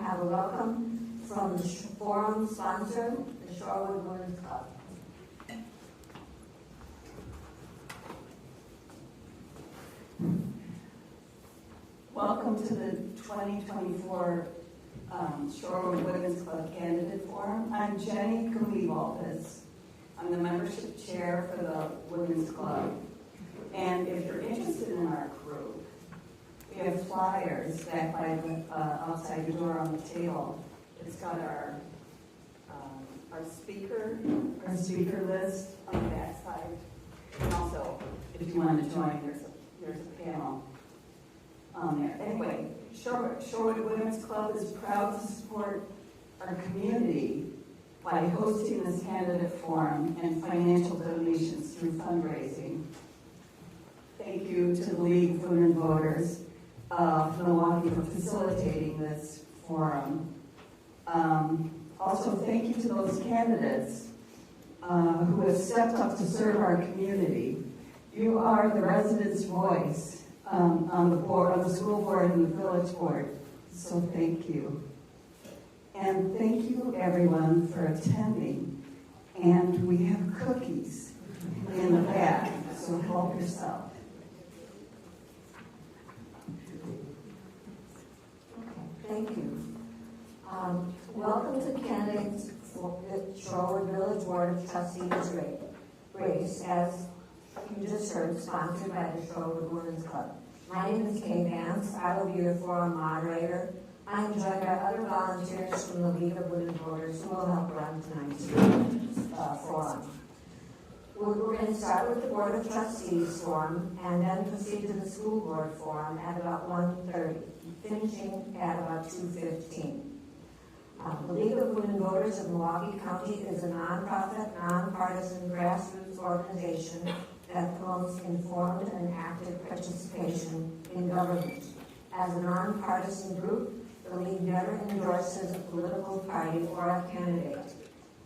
have a welcome from the forum sponsor, the Shorewood Women's Club. Welcome to the 2024 Shorewood Women's Club Candidate Forum. I'm Jenny Galivaldez. I'm the membership chair for the Women's Club. And if you're interested in our group, we have flyers back by the outside the door on the table. It's got our speaker list on the back side. And also, if you want to join, there's a panel on there. Anyway, Shorewood Women's Club is proud to support our community by hosting this candidate forum and financial donations through fundraising. Thank you to the League of Women Voters of Milwaukee for facilitating this forum. Also, thank you to those candidates who have stepped up to serve our community. You are the residents' voice on the board, on the school board and the village board. So thank you. And thank you everyone for attending. And we have cookies in the back, so help yourself. Thank you. Welcome to the candidates for the Shorewood Village Board of Trustees race, as you just heard, sponsored by the Shorewood Women's Club. My name is Kay Vance. I will be your forum moderator. I am joined by other volunteers from the League of Women Voters who will help run tonight's forum. We're going to start with the Board of Trustees forum and then proceed to the school board forum at about 1:30, finishing at about 2:15. The League of Women Voters of Milwaukee County is a nonprofit, nonpartisan grassroots organization that promotes informed and active participation in government. As a nonpartisan group, the League never endorses a political party or a candidate.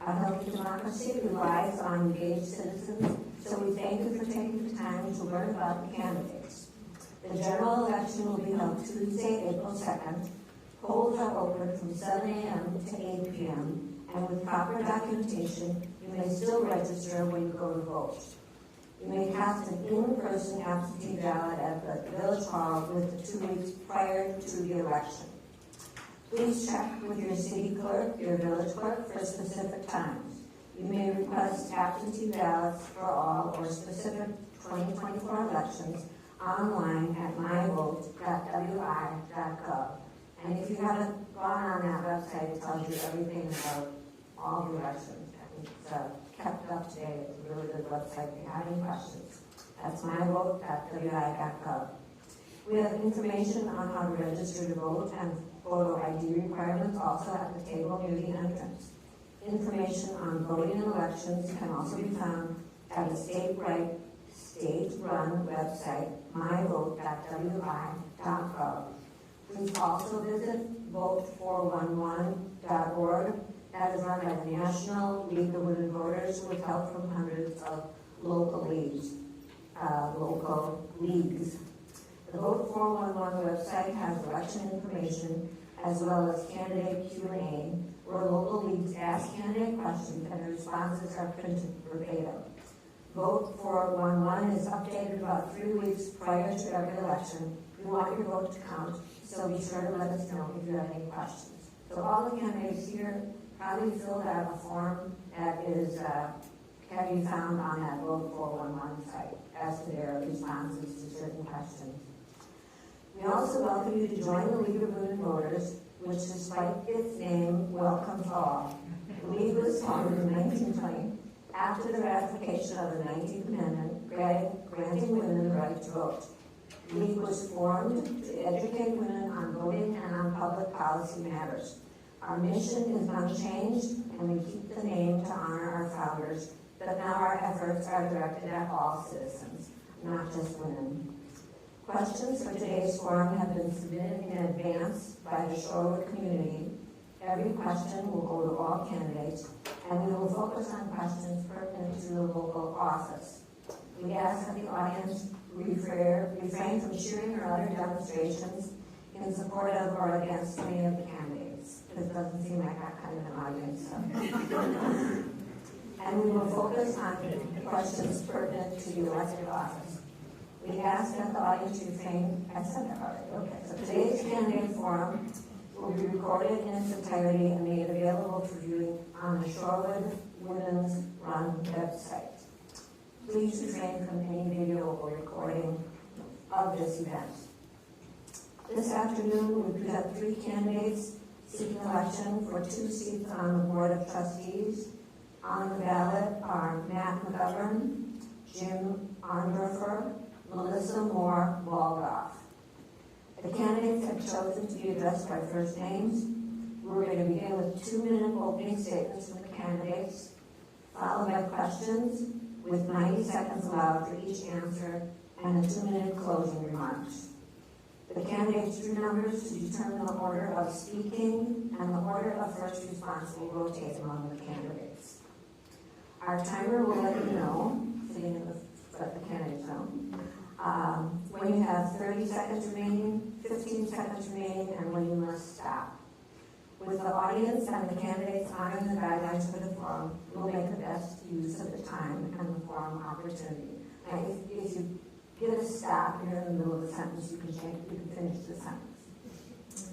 A healthy democracy relies on engaged citizens, so we thank you for taking the time to learn about the candidates. The general election will be held Tuesday, April 2nd. Polls are open from 7 a.m. to 8 p.m., and with proper documentation, you may still register when you go to vote. You may cast an in-person absentee ballot at the Village Hall with 2 weeks prior to the election. Please check with your city clerk, your village clerk, for specific times. You may request absentee ballots for all or specific 2024 elections online at myvote.wi.gov. And if you haven't gone on that website, it tells you everything about all the elections. It's kept up to date. It's a really good website if you have any questions. That's myvote.wi.gov. We have information on how to register to vote and photo ID requirements also at the table near the entrance. Information on voting in elections can also be found at the state-run website, myvote.wi.gov. Please also visit vote411.org. That is run by the National League of Women Voters with help from hundreds of local leagues. The Vote 411 website has election information as well as candidate Q&A, where local leagues ask candidate questions and the responses are printed verbatim. Vote 411 is updated about 3 weeks prior to every election. We want your vote to count, so be sure to let us know if you have any questions. So all the candidates here probably filled out a form that is can be found on that Vote 411 site as to their responses to certain questions. We also welcome you to join the League of Women Voters, which despite its name, welcomes all. The League was formed in 1920 after the ratification of the 19th Amendment, granting women the right to vote. The League was formed to educate women on voting and on public policy matters. Our mission is unchanged, and we keep the name to honor our founders, but now our efforts are directed at all citizens, not just women. Questions for today's forum have been submitted in advance by the Shorewood community. Every question will go to all candidates, and we will focus on questions pertinent to the local office. We ask that the audience refrain from cheering or other demonstrations in support of or against any of the candidates, because it doesn't seem like that kind of an audience. So. And we will focus on questions pertinent to the elected office. We ask that the audience refrain, I said that already, okay. So today's candidate forum will be recorded in its entirety and made available for viewing on the Shorewood Women's Run website. Please refrain from any video or recording of this event. This afternoon, we present 3 candidates seeking election for 2 seats on the Board of Trustees. On the ballot are Matt McGovern, Jim Arndorfer, Melissa Moore Waldorf. The candidates have chosen to be addressed by first names. We're going to begin with 2-minute opening statements from the candidates, followed by questions with 90 seconds allowed for each answer and a 2-minute closing remarks. The candidates drew numbers to determine the order of speaking, and the order of first response will rotate among the candidates. Our timer will let you know, sitting in the candidates know, when you have 30 seconds remaining, 15 seconds remaining, and when you must stop. With the audience and the candidates honoring the guidelines for the forum, we'll make the best use of the time and the forum opportunity. Now, if you get a stop, you're in the middle of the sentence, you can finish the sentence.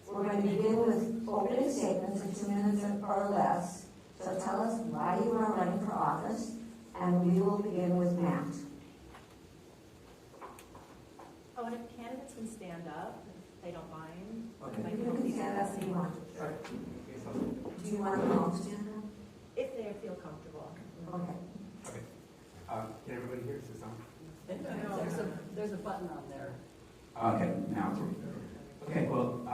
We're going to begin with opening statements in 2 minutes or less. So tell us why you are running for office, and we will begin with Matt. Oh, and if candidates can stand up, if they don't mind. Okay. You can stand up if you want. Sure. Do you want them all to stand up? If they feel comfortable. Okay. Okay. Can everybody hear? Is this on? There's a button on there. Okay, now it's working. Okay, well,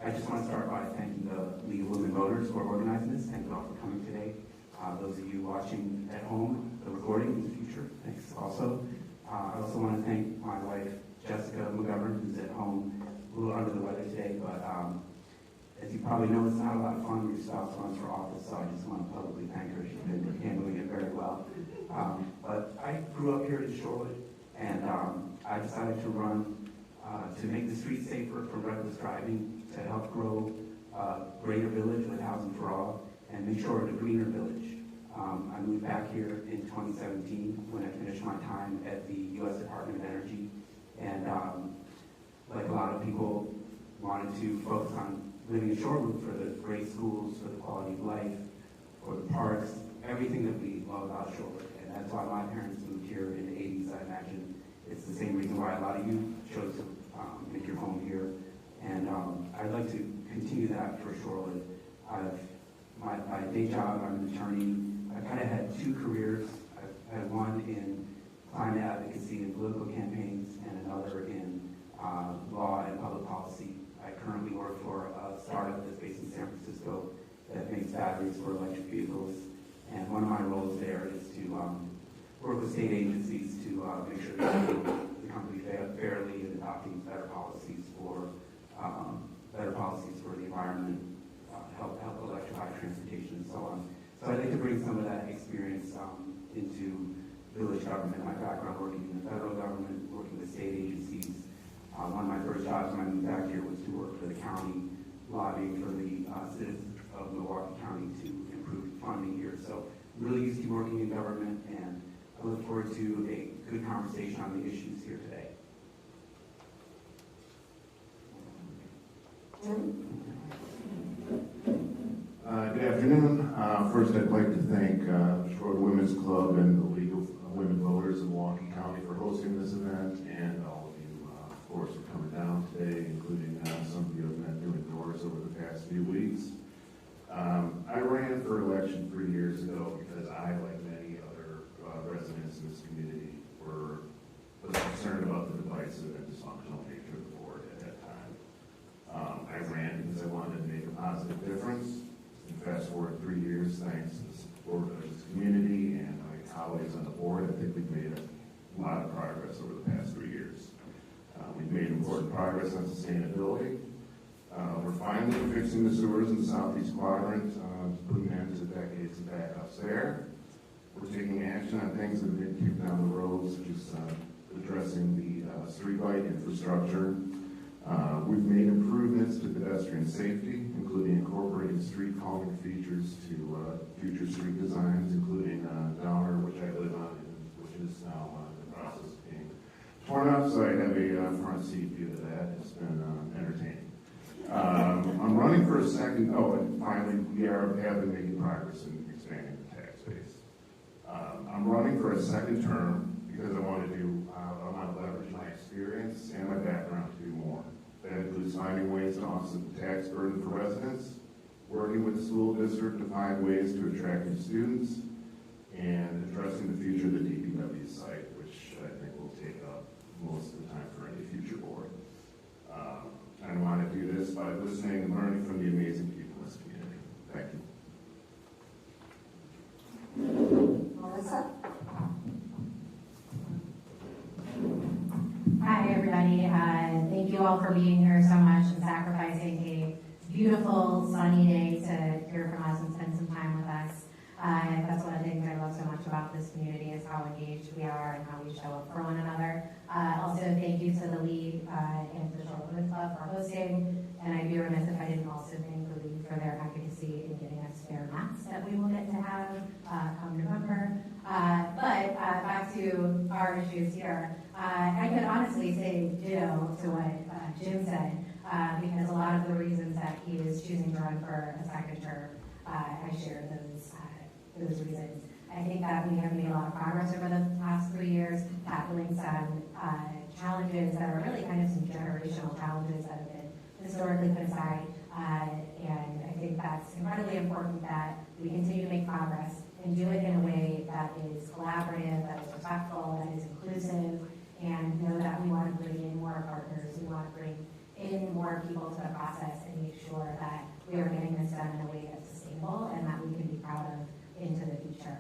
I just want to start by thanking the League of Women Voters for organizing this. Thank you all for coming today. Those of you watching at home, the recording in the future, thanks also. I also want to thank my wife, Jessica McGovern, who's at home, a little under the weather today, but as you probably know, it's not a lot of fun when your spouse runs for office, so I just want to publicly thank her. She's been handling it very well. But I grew up here in Shorewood, and I decided to run to make the streets safer from reckless driving, to help grow a greater village with housing for all, and make sure it's a greener village. I moved back here in 2017 when I finished my time at the U.S. Department of Energy, and like a lot of people, wanted to focus on living in Shorewood for the great schools, for the quality of life, for the parks, everything that we love about Shorewood. And that's why my parents moved here in the 80s. I imagine it's the same reason why a lot of you chose to make your home here. And I'd like to continue that for Shorewood. My day job, I'm an attorney. I kind of had 2 careers. I had one in climate advocacy and political campaigns, and another in law and public policy. I currently work for a startup that's based in San Francisco that makes batteries for electric vehicles. And one of my roles there is to work with state agencies to make sure that they treat the company fairly and adopting better policies for the environment, help electrify transportation and so on. So I'd like to bring some of that experience into village government. My background working in the federal government, working with state agencies. One of my first jobs when I moved back here was to work for the county, lobbying for the citizens of Milwaukee County to improve funding here. So I'm really used to working in government, and I look forward to a good conversation on the issues here today. Good afternoon. First, I'd like to thank Shorewood Women's Club and the League of Women Voters of Milwaukee County for hosting this event, and all of you, of course, for coming down today, including some of you who have been doing doors over the past few weeks. I ran for election 3 years ago because I, like many other residents in this community, was concerned about the divisive and dysfunctional nature of the board at that time. I ran because I wanted to make a positive difference. And fast forward 3 years, thanks to the support of this community and my colleagues on the board, I think we've made a lot of progress over the past 3 years. We've made important progress on sustainability. We're finally fixing the sewers in the southeast quadrant, putting an end to decades of backups there. We're taking action on things that have been kicked down the road, such as addressing the streetlight infrastructure. We've made improvements to pedestrian safety, including incorporating street calming features to future street designs, including Downer, which I live on, which is now in the process of being torn up, so I have a front seat view to that. It's been entertaining. I'm running for a second, and finally, we have been making progress in expanding the tax base. I'm running for a second term because I want to leverage my experience and my background to do more. That includes finding ways to offset the tax burden for residents, working with the school district to find ways to attract new students, and addressing the future of the DPW site, which I think will take up most of the time for any future board. I want to do this by listening and learning from the amazing people in this community. Thank you. Melissa? Hi, everybody. Thank you all for being here so much and sacrificing a beautiful, sunny day to hear from us and spend some time with us. That's one of the things I love so much about this community is how engaged we are and how we show up for one another. Also, thank you to the League and to the Charlotte Women's Club for hosting. And I'd be remiss if I didn't also thank the League for their advocacy in getting us spare mats that we will get to have come November. But back to our issues here. I could honestly say ditto to what Jim said, because a lot of the reasons that he is choosing to run for a second term, I share those reasons. I think that we have made a lot of progress over the past 3 years, tackling some challenges that are really kind of some generational challenges that have been historically put aside. And I think that's incredibly important that we continue to make progress and do it in a way that is collaborative, that is respectful, that is inclusive, and know that we want to bring in more partners, we want to bring in more people to the process and make sure that we are getting this done in a way that's sustainable and that we can be proud of into the future.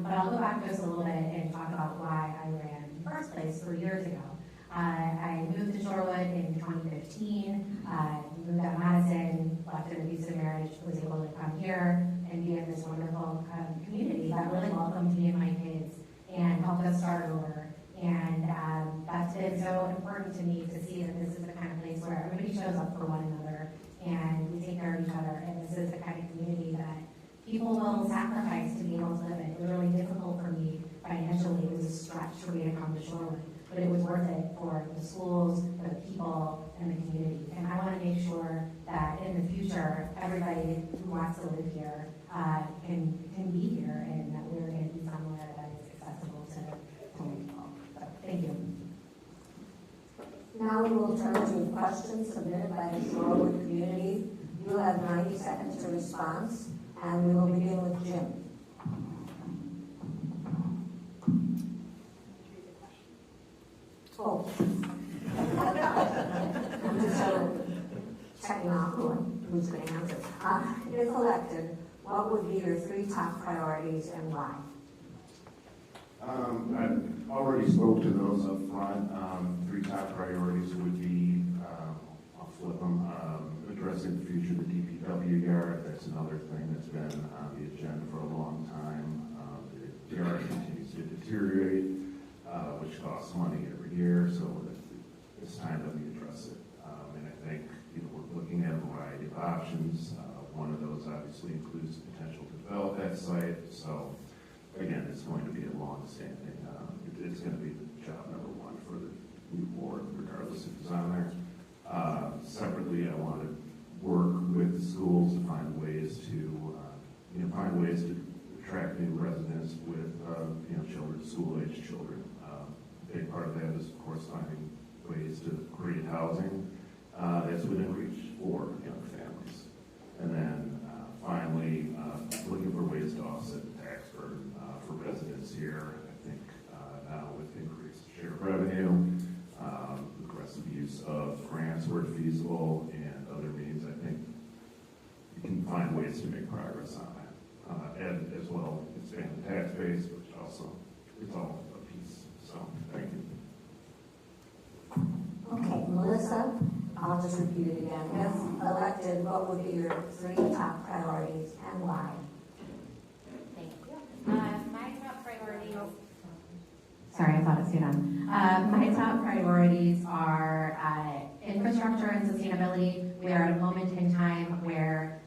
But I'll go back just a little bit and talk about why I ran in the first place 3 years ago. I moved to Shorewood in 2015, moved out of Madison, left an abusive marriage, was able to come here and be in this wonderful community that really welcomed me and my kids and helped us start over. And that's been so important to me to see that this is the kind of place where everybody shows up for one another and we take care of each other. And this is the kind of community that people will sacrifice to be able to live in. It was really difficult for me financially. It was a stretch for me to come to Shorewood, but it was worth it for the schools, for the people, and the community. And I want to make sure that in the future, everybody who wants to live here can be here, and that we're going to be somewhere that is accessible to many people. So, thank you. Now we will turn to questions submitted by the Shorewood community. You have 90 seconds to respond, and we will begin with Jim. Oh. I'm just checking out who's going to answer. If elected, what would be your 3 top priorities and why? I already spoke to those up front. 3 top priorities would be, I'll flip them, addressing the future of the DPW yard. That's another thing that's been on the agenda for a long time. The yard continues to deteriorate, which costs money every year, so it's time that we address it. And I think we're looking at a variety of options. One of those obviously includes the potential to develop that site. So again, it's going to be a long-standing, it's going to be job number 1 for the new board, regardless if it's on there. Separately, I want to work with the schools to find ways to attract new residents with children, school-age children. A big part of that is, of course, finding ways to create housing that's within reach for young families. And then finally, looking for ways to offset the tax burden for residents here. I think now with increased share of revenue, aggressive use of grants where feasible, and other means, I think you can find ways to make progress on that. And as well, expand the tax base, which also is all a piece. So, thank you. Okay, Melissa, I'll just repeat it again. If elected, what would be your 3 top priorities and why? Thank you. My top priorities. Sorry, I thought it was too done. My top priorities are infrastructure and sustainability. We are at a moment in time where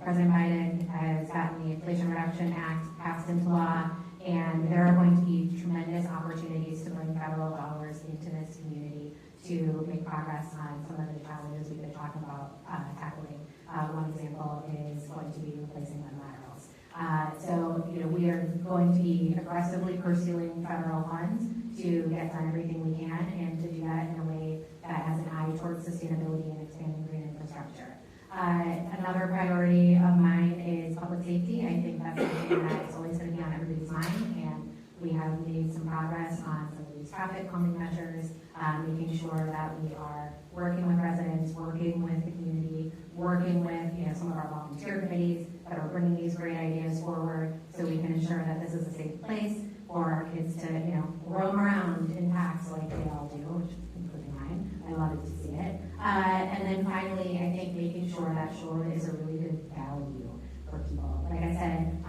President Biden has gotten the Inflation Reduction Act passed into law, and there are going to be tremendous opportunities to bring federal dollars into this community to make progress on some of the challenges we've been talking about tackling. One example is going to be replacing the laterals. So, we are going to be aggressively pursuing federal funds to get done everything we can, and to do that in a way that has an eye towards sustainability and expanding green infrastructure. Another priority of mine is public safety. I think that's something that's always going to be on everybody's mind, and we have made some progress on some of these traffic calming measures, making sure that we are working with residents, working with the community, working with some of our volunteer committees that are bringing these great ideas forward, so we can ensure that this is a safe place for our kids to roam around in packs like they all do, which including mine. I love it to see it. And then finally, I think making sure that Shorewood is a really good value for people. Like I said,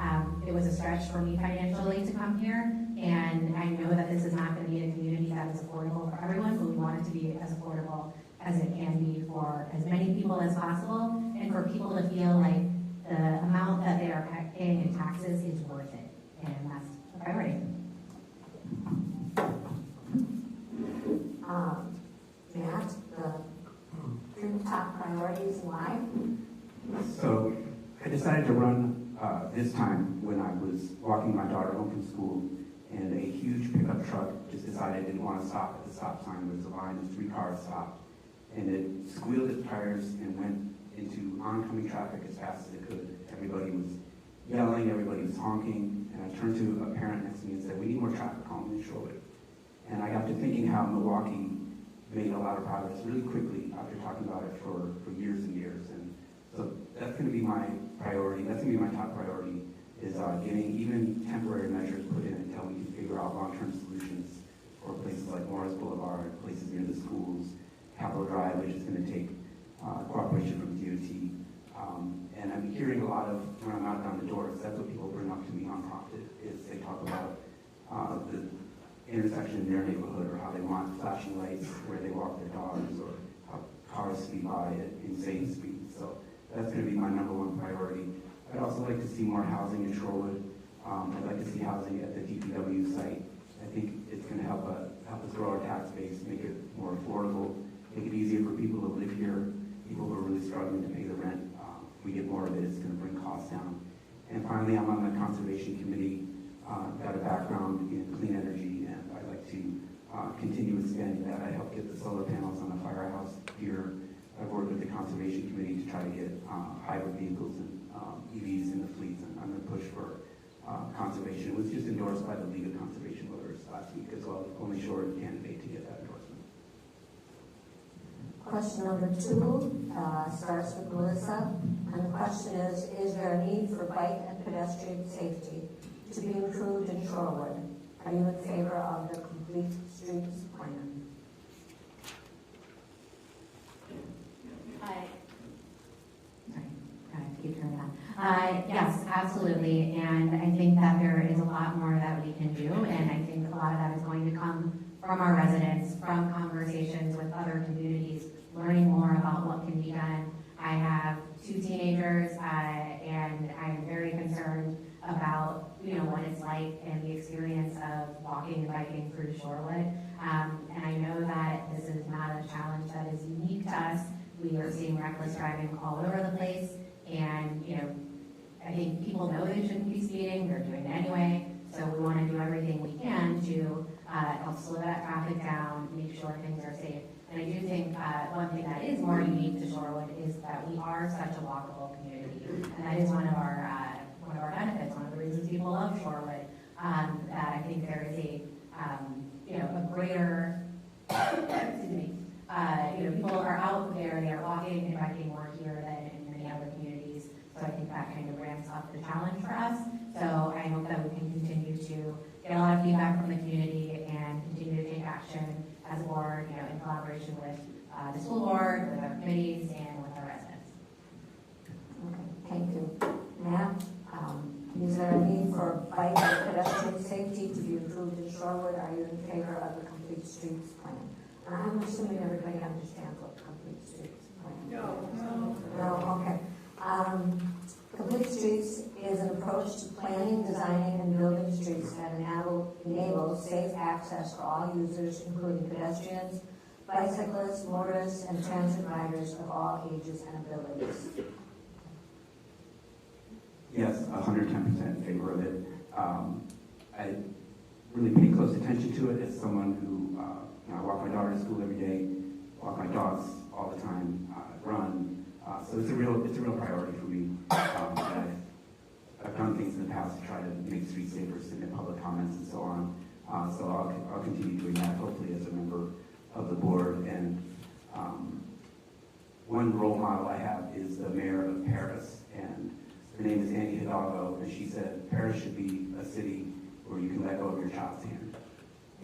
it was a stretch for me financially to come here, and I know that this is not going to be a community that is affordable for everyone, but we want it to be as affordable as it can be for as many people as possible, and for people to feel like the amount that they are paying in taxes is worth it, and that's a priority. Matt, the three top priorities, why? So I decided to run this time when I was walking my daughter home from school, and a huge pickup truck just decided it didn't want to stop at the stop sign. There was a line of 3 cars stopped, and it squealed its tires and went into oncoming traffic as fast as it could. Everybody was yelling, everybody was honking, and I turned to a parent next to me and said, "We need more traffic calming in Shorewood." And I got to thinking how Milwaukee made a lot of progress really quickly after talking about it for years and years. And so that's going to be my priority. That's going to be my top priority, is getting even temporary measures put in until we can figure out long-term solutions for places like Morris Boulevard, places near the schools, Capitol Drive, which is going to take cooperation from DOT. And I'm hearing a lot of, when I'm out down the doors, that's what people bring up to me unprompted, is they talk about the intersection in their neighborhood, or how they want flashing lights where they walk their dogs, or how cars speed by at insane speeds. So that's going to be my #1 priority. I'd also like to see more housing in Shorewood. I'd like to see housing at the DPW site. I think it's going to help us grow our tax base, make it more affordable, make it easier for people to live here, people who are really struggling to pay the rent. If we get more of it, it's going to bring costs down. And finally, I'm on the Conservation Committee, got a background in clean energy, and I'd like to continue expanding that. I helped get the solar panels on the firehouse here. I've worked with the Conservation Committee to try to get hybrid vehicles and EVs in the fleets, and I'm going to push for conservation. It was just endorsed by the League of Conservation Voters last week as well, only short candidate to get that endorsement. Question number 2 starts with Melissa, and the question is there a need for bike and pedestrian safety to be improved in Shorewood? Are you in favor of the complete streets plan? Yes, absolutely, and I think that there is a lot more that we can do, and I think a lot of that is going to come from our residents, from conversations with other communities, learning more about what can be done. I have 2 teenagers, and I'm very concerned about what it's like and the experience of walking and biking through Shorewood. And I know that this is not a challenge that is unique to us. We are seeing reckless driving all over the place, and I think people know they shouldn't be speeding, they're doing it anyway. So we want to do everything we can to help slow that traffic down, make sure things are safe. And I do think one thing that is more unique to Shorewood is that we are such a walkable community, and that is one of our benefits, one of the reasons people love Shorewood. That I think there is a greater excuse me. People are out there, they are walking and biking more here than in many other communities. So I think that kind of ramps up the challenge for us. So I hope that we can continue to get a lot of feedback from the community and continue to take action as a board, in collaboration with the school board, with our committees, and with our residents. Okay, thank you. Matt, is there a need for bike and pedestrian safety to be improved in Shorewood? Are you in favor of the complete streets plan? I'm assuming everybody understands what Complete Streets plan. No. No, okay. Complete Streets is an approach to planning, designing, and building streets that enable safe access for all users, including pedestrians, bicyclists, motorists, and transit riders of all ages and abilities. Yes, 110% in favor of it. I really pay close attention to it as someone who, I walk my daughter to school every day, walk my dogs all the time, run. So it's a real priority for me. I've done things in the past to try to make streets safer, submit public comments and so on. So I'll continue doing that, hopefully as a member of the board. And one role model I have is the mayor of Paris, and her name is Annie Hidalgo, and she said Paris should be a city where you can let go of your child's hand.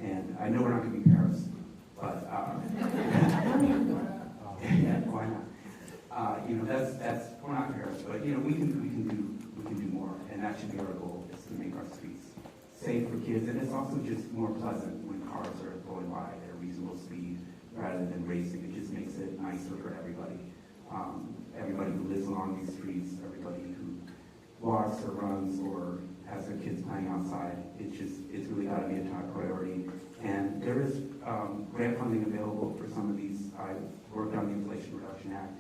And I know we're not going to be Paris, but yeah, why not? That's we're not Paris, but we can do more, and that should be our goal, is to make our streets safe for kids, and it's also just more pleasant when cars are going by at a reasonable speed rather than racing. It just makes it nicer for everybody. Everybody who lives along these streets, everybody who walks or runs or has their kids playing outside. It's really got to be a top priority. And there is grant funding available for some of these. I've worked on the Inflation Reduction Act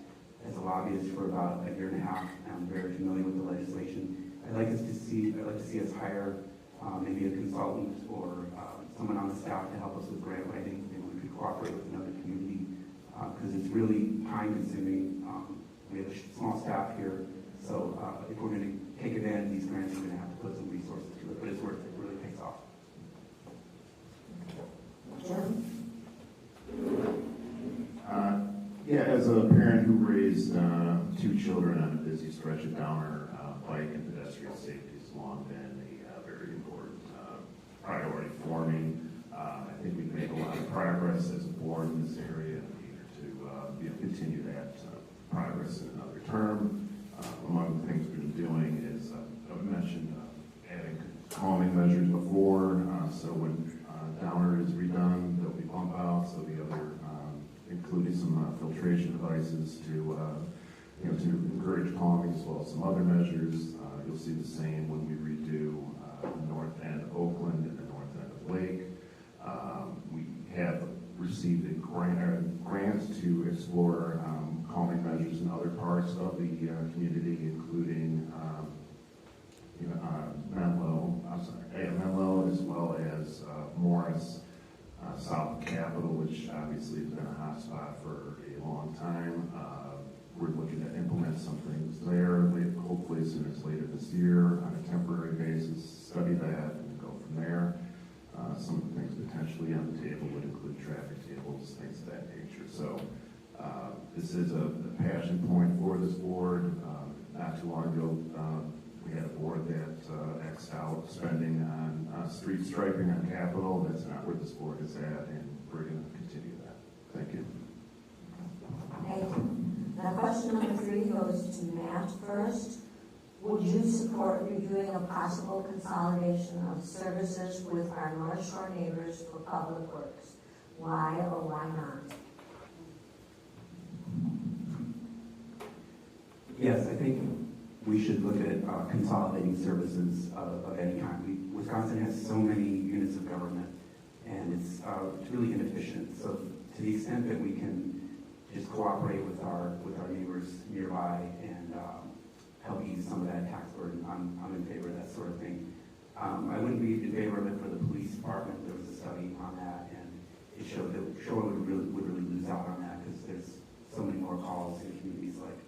as a lobbyist for about a year and a half. I'm very familiar with the legislation. I'd like to see us hire maybe a consultant or someone on the staff to help us with grant writing. Maybe we could cooperate with another community because it's really time consuming. We have a small staff here, so if we're going to take advantage of these grants, we're going to have to put some resources to it, but it's worth it. It really pays off. Jim? Yeah, as a parent who raised 2 children on a busy stretch of Downer, bike and pedestrian safety has long been a very important priority for me. I think we've made a lot of progress as a board in this area, and I'm eager to continue that progress in another term. Among the things we've been doing is, I've mentioned adding calming measures before, so when Downer is redone, there'll be bump outs, there'll be other, including some filtration devices to encourage calming, as well as some other measures. You'll see the same when we redo the north end of Oakland and the north end of Lake. We have received a grant to explore calming measures in other parts of the community, including Menlo, as well as Morris, south of Capitol, which obviously has been a hot spot for a long time. We're looking to implement some things there, hopefully as soon as later this year on a temporary basis, study that and go from there. Some of the things potentially on the table would include traffic tables, things of that nature. So this is a passion point for this board. Not too long ago, we had a board that X'd out spending on street striping on Capitol. That's not where this board is at, and we're going to continue that. Thank you. Thank you. Now, question number 3 goes to Matt first. Would you support reviewing a possible consolidation of services with our North Shore neighbors for public works? Why or why not? Yes, I think we should look at consolidating services of any kind. Wisconsin has so many units of government, and it's really inefficient. So to the extent that we can just cooperate with our neighbors nearby and help ease some of that tax burden, I'm in favor of that sort of thing. I wouldn't be in favor of it for the police department. There was a study on that, and it showed that Shore would really lose out on that because there's so many more calls in communities like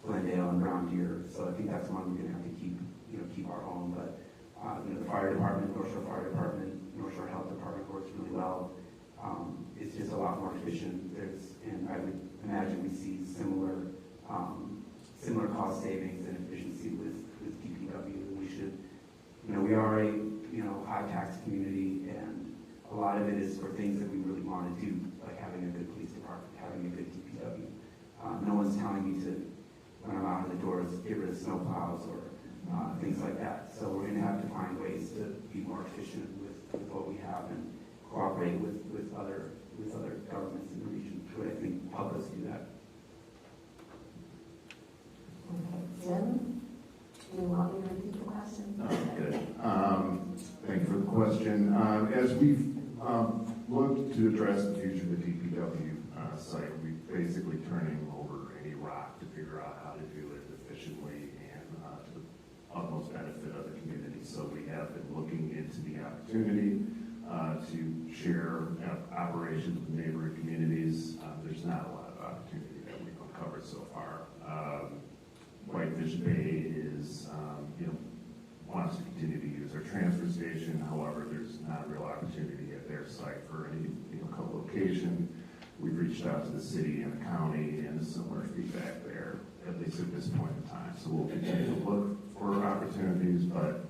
Glendale and Brown Deer. So I think that's one we're going to have to keep our own. But the fire department, North Shore Fire Department, North Shore Health Department works really well. It's just a lot more efficient. And I would imagine we see similar cost savings and efficiency with DPW. We should, we are a high tax community, and a lot of it is for things that we really want to do, like having a good police department, having a good DPW. No one's telling me to, when I'm out of the doors, get rid of snow plows or things like that. So we're going to have to find ways to be more efficient with what we have and cooperate with other governments in the region, would I think help us do that. Okay, Jim, do you want me to repeat the question? No, good. Thank you for the question. As we've looked to address the future of the DPW site, we're basically turning over any rock to figure out how to do it efficiently and to the utmost benefit of the community. So we have been looking into the opportunity to share operations with neighboring communities. There's not a lot of opportunity that we've uncovered so far. Whitefish Bay is, wants to continue to use our transfer station. However, there's not a real opportunity at their site for any, co-location. We've reached out to the city and the county and similar feedback there, at least at this point in time. So we'll continue to look for opportunities, but,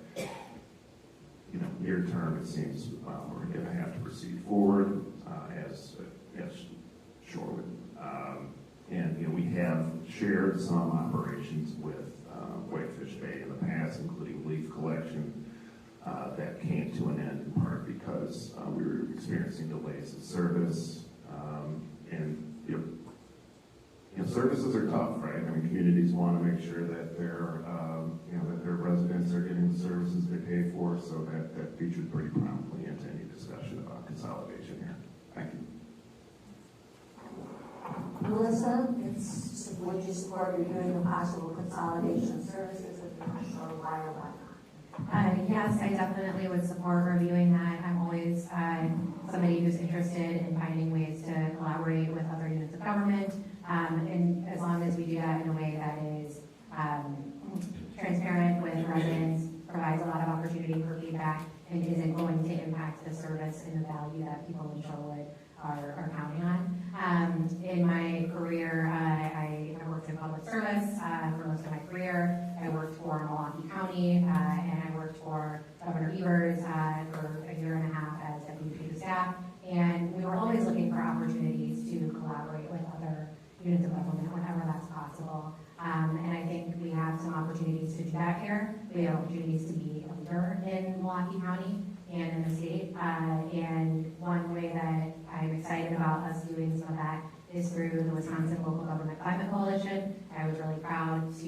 near term, it seems we're going to have to proceed forward as Shorewood. And, we have shared some operations with Whitefish Bay in the past, including leaf collection. That came to an end in part because we were experiencing delays in service. Services are tough, right? I mean, communities want to make sure that their residents are getting the services they pay for, so that featured pretty prominently into any discussion about consolidation here. Thank you. Melissa, would you support reviewing the possible consolidation of services if you're not sure why or why not? Yes, I definitely would support reviewing that. I'm always somebody who's interested in finding ways to collaborate with other units of government, and as long as we do that in a way that is transparent with residents, provides a lot of opportunity for feedback, and isn't going to impact the service and the value that people in Shorewood are counting on. In my career, I worked in public service for most of my career. I worked for Milwaukee County, and I worked for Governor Evers for a year and a half as deputy chief of staff. And we were always looking for opportunities to collaborate with other units of government whenever that's possible. And I think we have some opportunities to do that here. We have opportunities to be a leader in Milwaukee County and in the state. And one way that I'm excited about us doing some of that is through the Wisconsin Local Government Climate Coalition. I was really proud to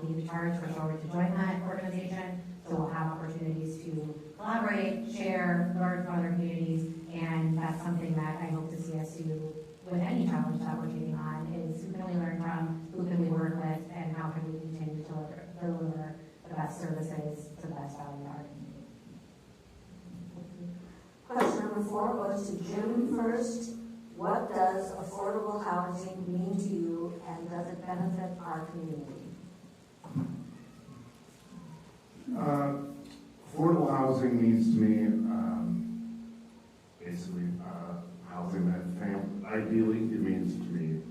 lead the charge for Shorewood to join that organization. So we'll have opportunities to collaborate, share, learn from other communities, and that's something that I hope to see us do with any challenge that we're taking on, is who can we learn from, who can we work with, and how can we continue to deliver the best services to the best value to our community. Question number 4 goes to Jim first. What does affordable housing mean to you, and does it benefit our community? Affordable housing means to me basically housing that ideally it means to me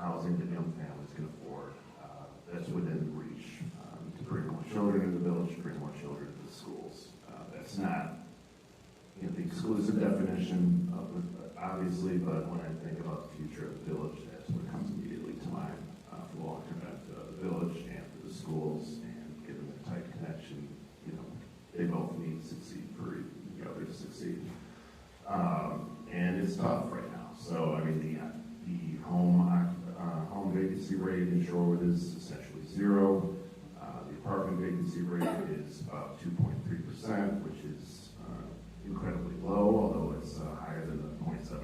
housing that young families can afford, that's within reach, to bring more children into the village, to bring more children into the schools. That's not the exclusive definition of it, obviously, but when I think about the future of the village, that's what comes immediately to mind for the long-term benefit of the village and for the schools, and given the tight connection, they both need to succeed for the other to succeed. And it's tough right now. So, I mean, the home vacancy rate in Shorewood is essentially 0. The apartment vacancy rate is about 2.3%, which is incredibly low, although it's higher than the 0.7%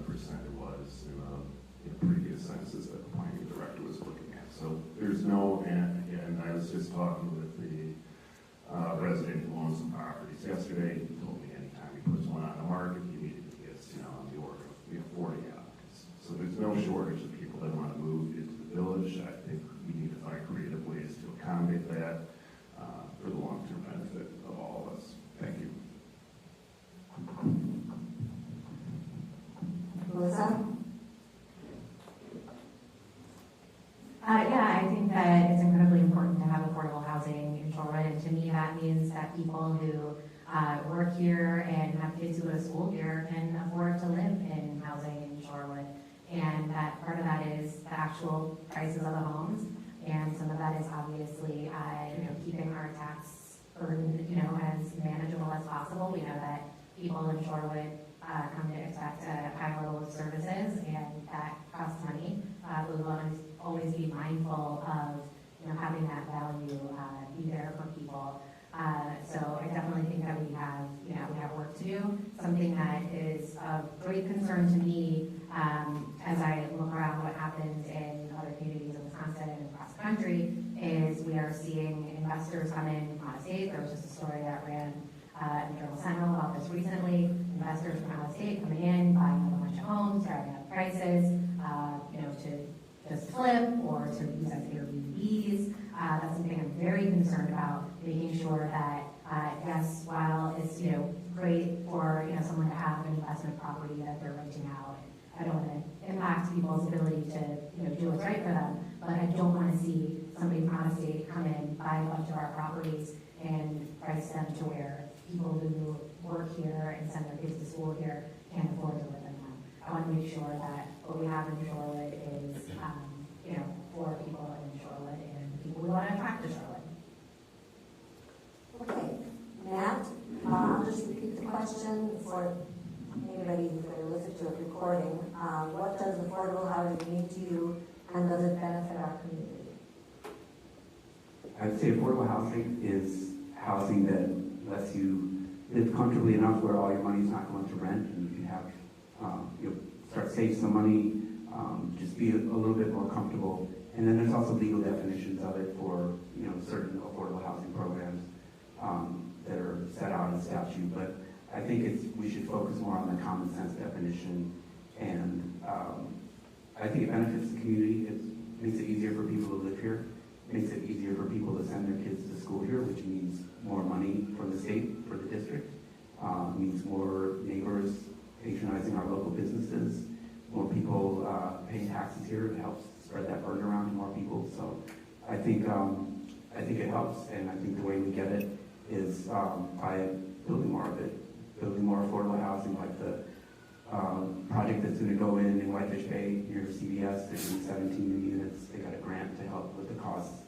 it was in a previous census that the planning director was looking at. So there's no, and I was just talking with the resident who owns some properties yesterday. He told me anytime he puts one on the market, he immediately gets, on the order of 40 applicants. So there's no shortage of people that want to move into the village. I think we need to find creative ways to accommodate that for the long-term benefit of all of us. Thank you. Melissa? Yeah, I think that it's incredibly important to have affordable housing in Shorewood, and to me that means that people who work here and have kids who go to school here can afford to live in housing in Shorewood. And that part of that is the actual prices of the homes, and some of that is obviously keeping our tax burden as manageable as possible. We know that people in Shorewood come to expect a high level of services, and that costs money. We will always be mindful of having that value be there for people. So I definitely think that we have work to do. Something that is of great concern to me as I look around what happens in other communities in Wisconsin and across the country is we are seeing investors come in from out of state. There was just a story that ran in the Journal Sentinel about this recently. Investors from out of state coming in, buying a bunch of homes, driving up prices, to just flip or to use as Airbnbs. That's something I'm very concerned about, making sure that, yes, while it's, great for, someone to have an investment property that they're renting out, I don't want to impact people's ability to, do what's right for them, but I don't want to see somebody from out of state come in, buy a bunch of our properties, and price them to where people who work here and send their kids to school here can't afford to live in them. I want to make sure that what we have in Charlotte is, for people in Charlotte and people we want to attract to Charlotte. Okay, Matt, I'll just repeat the question for anybody who's going to listen to a recording. What does affordable housing mean to you, and does it benefit our community? I would say affordable housing is housing that lets you live comfortably enough where all your money is not going to rent, and you can have, start to save some money, just be a little bit more comfortable. And then there's also legal definitions of it for, certain affordable housing programs that are set out in statute. But I think we should focus more on the common sense definition, and I think it benefits the community. It makes it easier for people to live here. It makes it easier for people to send their kids to school here, which means more money from the state for the district. Means more neighbors patronizing our local businesses, more people paying taxes here. It helps spread that burden around to more people. So I think it helps, and I think the way we get it is by building more of it, building more affordable housing, like the project that's going to go in Whitefish Bay near CVS. They're doing 17 new units. They got a grant to help with the costs.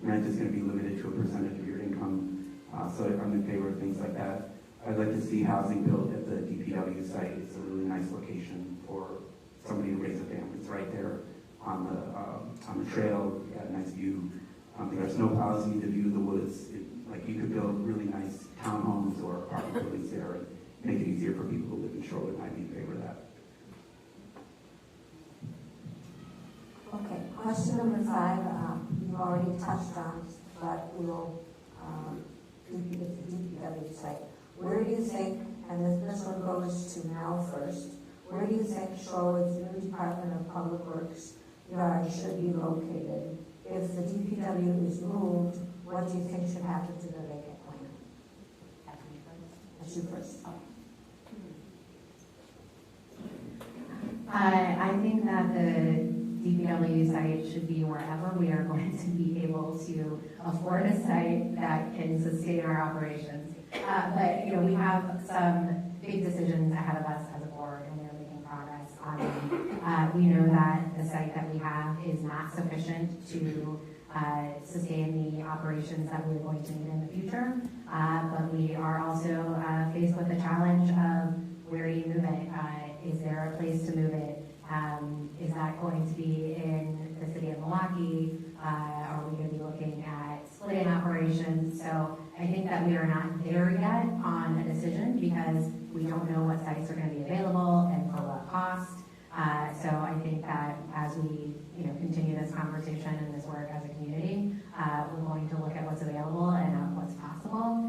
Rent is going to be limited to a percentage of your income. So I'm in favor of things like that. I'd like to see housing built at the DPW site. It's a really nice location for somebody to raise a family. It's right there on the trail. You got a nice view. There's no plows. You need to view the woods. You could build really nice townhomes or apartment buildings there and make it easier for people to live in Charlotte. I'd be in favor of that. Okay, question number 5, you've already touched on, but we'll do the DPW site. Where do you think, and this one goes to Mel first, where do you think Charlotte's new Department of Public Works yard should be located? If the DPW is moved, what do you think should happen to the vacant land? That's you first. I think that the DPW site should be wherever we are going to be able to afford a site that can sustain our operations. But we have some big decisions ahead of us as a board, and we are making progress on them. We know that the site that we have is not sufficient to sustain the operations that we're going to need in the future. But we are also faced with the challenge of where do you move it? Is there a place to move it? Is that going to be in the city of Milwaukee? Are we going to be looking at splitting operations? So I think that we are not there yet on a decision because we don't know what sites are going to be available and for what cost. So I think that as we continue this conversation and this work as a community, we're going to look at what's available and what's possible.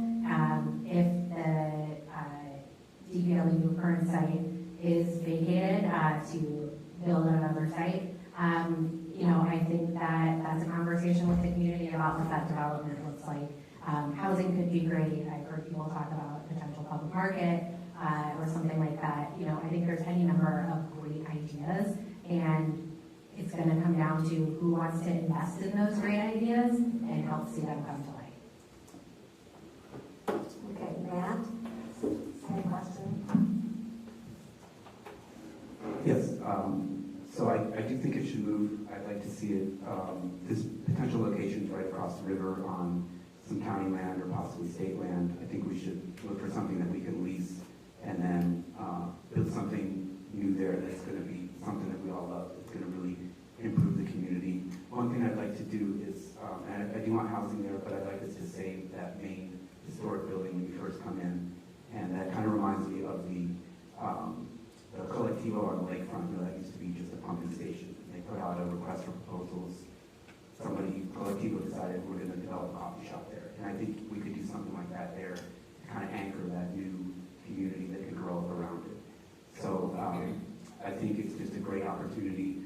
If the DPW current site is vacated to build another site, I think that that's a conversation with the community about what that development looks like. Housing could be great. I've heard people talk about potential public market or something like that. I think there's any number of great ideas, and it's going to come down to who wants to invest in those great ideas and help see them come to life. Okay, Matt, same question. Yes. So I do think it should move. I'd like to see it. This potential locations right across the river on some county land or possibly state land. I think we should look for something that we can lease I do want housing there, but I'd like us to save that main historic building when you first come in. And that kind of reminds me of the Collectivo on the lakefront, that used to be just a pumping station. They put out a request for proposals. Collectivo decided we're going to develop a coffee shop there. And I think we could do something like that there to kind of anchor that new community that could grow up around it. So I think it's just a great opportunity.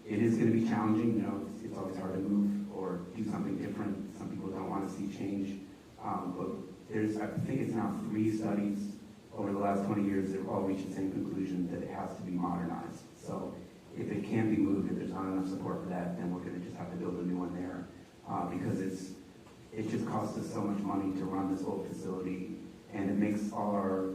It is going to be challenging, it's always hard to move or do something different. Some people don't want to see change. But I think it's now 3 studies over the last 20 years that have all reached the same conclusion that it has to be modernized. So if it can't be moved, if there's not enough support for that, then we're going to just have to build a new one there. Because it just costs us so much money to run this old facility, and it makes all our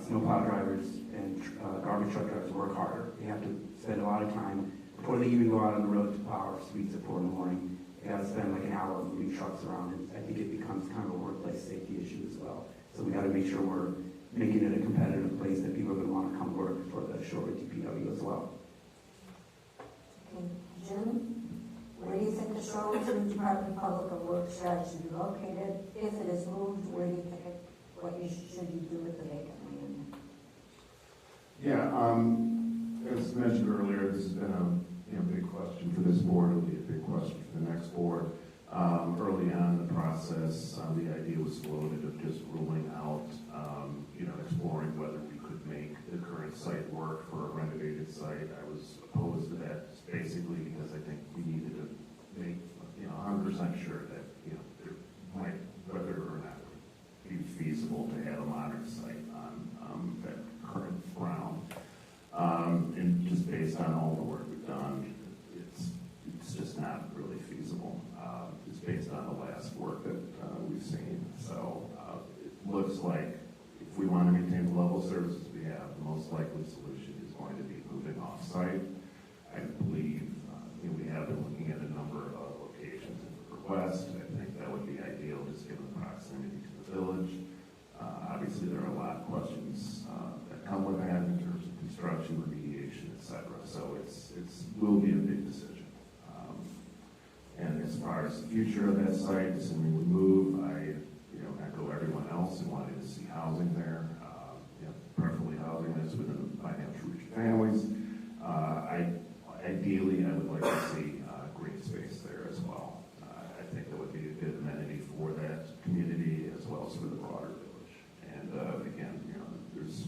snowplow drivers and garbage truck drivers work harder. They have to spend a lot of time before they even go out on the road to plow our streets at 4 in the morning. They got to spend like an hour moving trucks around, and I think it becomes kind of a workplace safety issue as well. So we got to make sure we're making it a competitive place that people are going to want to come work for the Shore DPW as well. Okay, Jim, where do you think the Shorewood Department of Public Works yard should be located? If it is moved, where do you think should you do with the vacant land? Yeah, as mentioned earlier, this has been a big question for this board. It'll be a big question for the next board. Early on in the process, the idea was floated of just ruling out, exploring whether we could make the current site work for a renovated site. I was opposed to that basically because I think we needed to make, 100% sure that, there might, whether or not it would be feasible to have a modern site on that current ground. And just based on all the work we've done, it's just not really feasible. Just based on the last work that we've seen. So it looks like if we want to maintain the level of services we have, the most likely solution is going to be moving off-site. I believe we have been looking at a number of locations in the West. I think that would be ideal just given the proximity to the village. Obviously, there are a lot of questions that come with that in terms of construction, remediation, etc. So it will be a big decision. And as far as the future of that site, assuming we move, I echo everyone else and wanted to see housing there. Preferably housing that's within the financial reach of families. Ideally, I would like to see green space there as well. I think that would be a good amenity for that community as well as for the broader village. And again, there's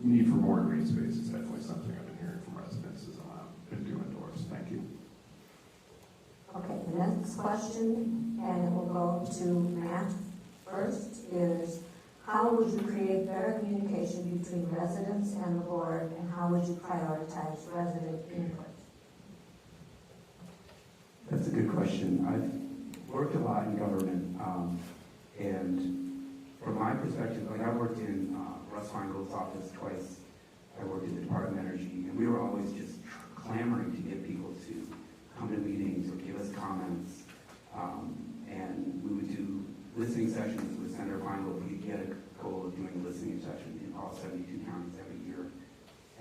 need for more green space is definitely something I've been hearing from residents as I've been to endorse. Thank you. Okay, the next question, and it will go to Matt first, is how would you create better communication between residents and the board, and how would you prioritize resident input? That's a good question. I've worked a lot in government, and from my perspective, I worked in Russ Feingold's office twice. I worked in the Department of Energy, and we were always just clamoring to get people to come to meetings or give us comments. And we would do listening sessions with Senator Feingold. We get a goal of doing a listening session in all 72 counties every year.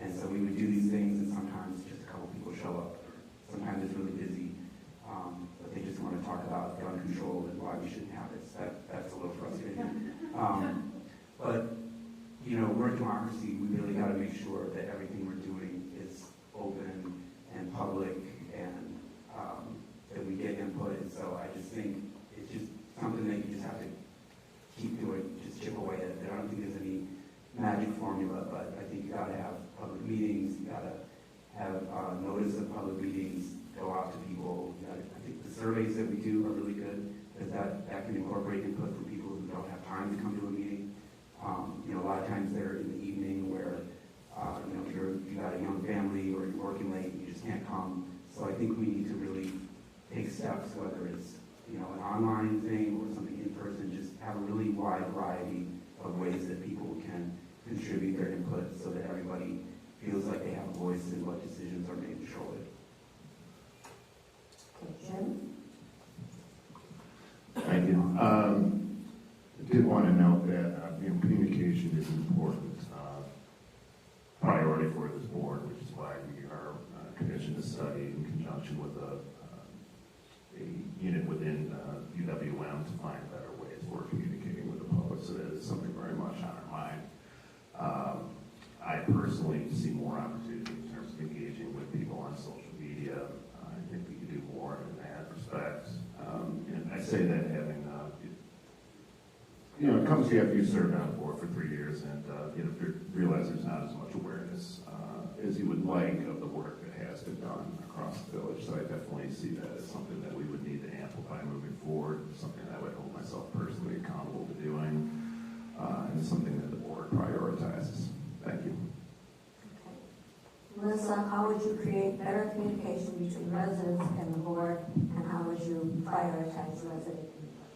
And so we would do these things, and sometimes just a couple people show up. Sometimes it's really busy, but they just want to talk about gun control and why we shouldn't have it. That's a little frustrating. But we're a democracy. We really got to make sure that everything we're doing is open and public, and that we get input. And so I just think it's just something that you just have to keep doing, just chip away at it. I don't think there's any magic formula, but I think you got to have public meetings. You got to have notice of public meetings, go out to people. I think the surveys that we do are really good because that can incorporate input from people who don't have time to come to a meeting. A lot of times they're in the evening where if you got a young family or you're working late, you just can't come. So I think we need to really take steps, whether it's an online thing or something in person, just have a really wide variety of ways that people can contribute their input so that everybody feels like they have a voice in what decisions are made in Charlotte. Okay, Jim? Thank you. I did want to note that communication is an important priority for this board, which is why we are commissioned to study in conjunction with the wanted to find better ways for communicating with the public, so that is something very much on our mind. I personally see more opportunity in terms of engaging with people on social media. I think we can do more in that respect. And I say that having, it comes to after you served on the board for 3 years, and realize there's not as much awareness as you would like of the work that has been done across the village. So I definitely see that as something that we would need to amplify moving forward, something that I would hold myself personally accountable to doing, and something that the board prioritizes. Thank you. Okay. Melissa, how would you create better communication between residents and the board, and how would you prioritize resident input?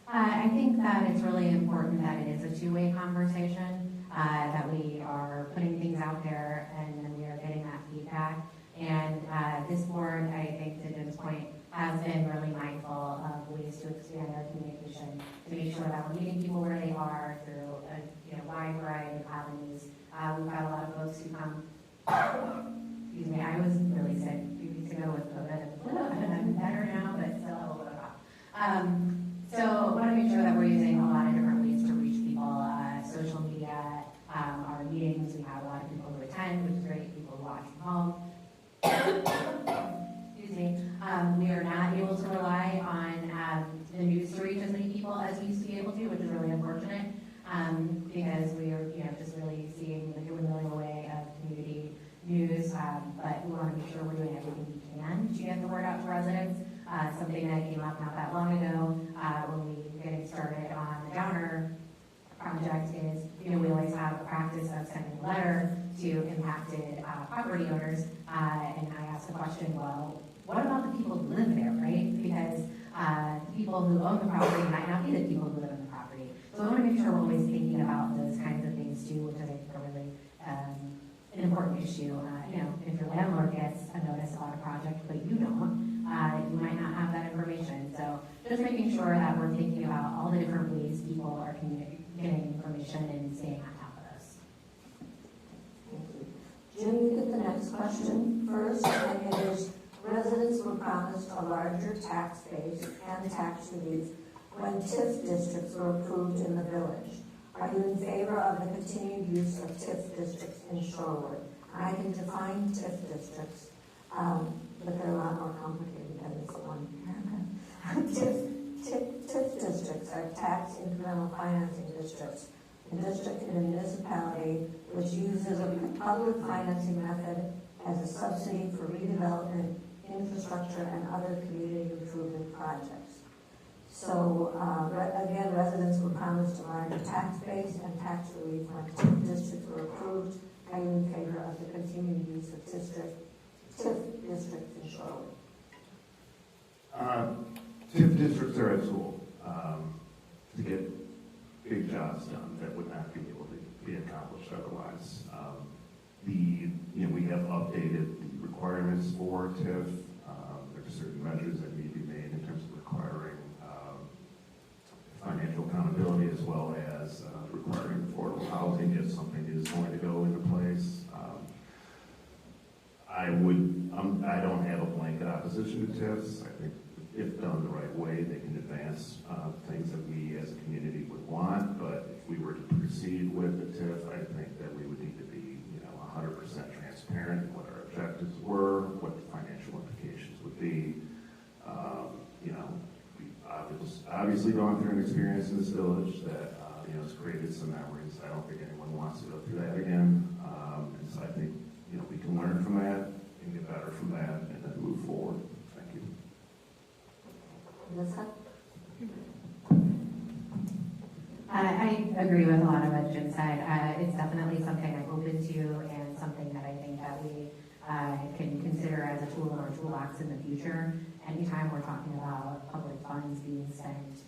I think that it's really important that it is a two-way conversation, that we are putting things out there and then we are getting that feedback. And this board, I think to Jim's point, has been really mindful of ways to expand our communication to make sure that we're meeting people where they are through a wide variety of avenues. We've got a lot of folks who come, excuse me, I was really sick a few weeks ago with COVID, and I'm better now, but still a little bit of cough. So I want to make sure that we're using a lot of different ways to reach people. Social media, our meetings, we have a lot of people who attend, which is great, people who watch from home. Excuse me. We are not able to rely on the news to reach as many people as we used to be able to, which is really unfortunate, because we are just really seeing the dwindling away of community news, but we want to make sure we're doing everything we can to get the word out to residents. Something that came up not that long ago when we were getting started on the Downer project is, we always have a practice of sending a letter to impacted property owners, and I asked the question, well, what about the people who live there, right? Because the people who own the property might not be the people who live in the property. So I want to make sure we're always thinking about those kinds of things too, which I think are really an important issue. If your landlord gets a notice about a project, but you don't, you might not have that information. So just making sure that we're thinking about all the different ways people are getting information and staying on top of this. Thank you. Jim, you get the next question first, and it is, residents were promised a larger tax base and tax relief when TIF districts were approved in the village. Are you in favor of the continued use of TIF districts in Shorewood? I can define TIF districts, but they're a lot more complicated than this one. TIF districts are tax incremental financing districts. A district in a municipality which uses a public financing method as a subsidy for redevelopment, infrastructure, and other community improvement projects. So again, residents were promised a larger tax base and tax relief when TIF districts were approved. Are you in favor of the continued use of TIF districts in Shorewood? TIF districts are a tool to get big jobs done that would not be able to be accomplished otherwise. We have updated the requirements for TIF. There are certain measures that need to be made in terms of requiring financial accountability, as well as requiring affordable housing if something is going to go into place. I don't have a blanket opposition to TIFs. I think if done the right way, they can advance things that we as a community would want. But if we were to proceed with the TIF, I think that we would need to be 100% transparent in what our objectives were, what the financial implications would be. We've obviously gone through an experience in this village that has created some memories. I don't think anyone wants to go through that again. And so I think we can learn from that and get better from that and then move forward. Thank you. Melissa? I agree with a lot of what Jim said. It's definitely something I'm open to and something that I think that we can consider as a tool in our toolbox in the future. Anytime we're talking about public funds being spent,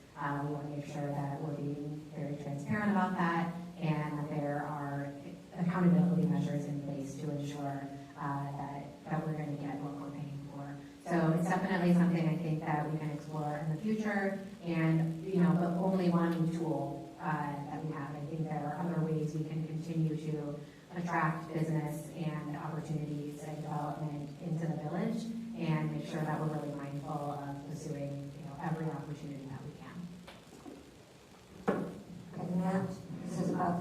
we want to make sure that we're being very transparent about that and that there are accountability measures in place to ensure that we're going to get what we're paying for. So it's definitely something I think that we can explore in the future, and but only one tool that we have. I think there are other ways we can continue to attract business and opportunities and development into the village, and make sure that we're really mindful of pursuing every opportunity that we can.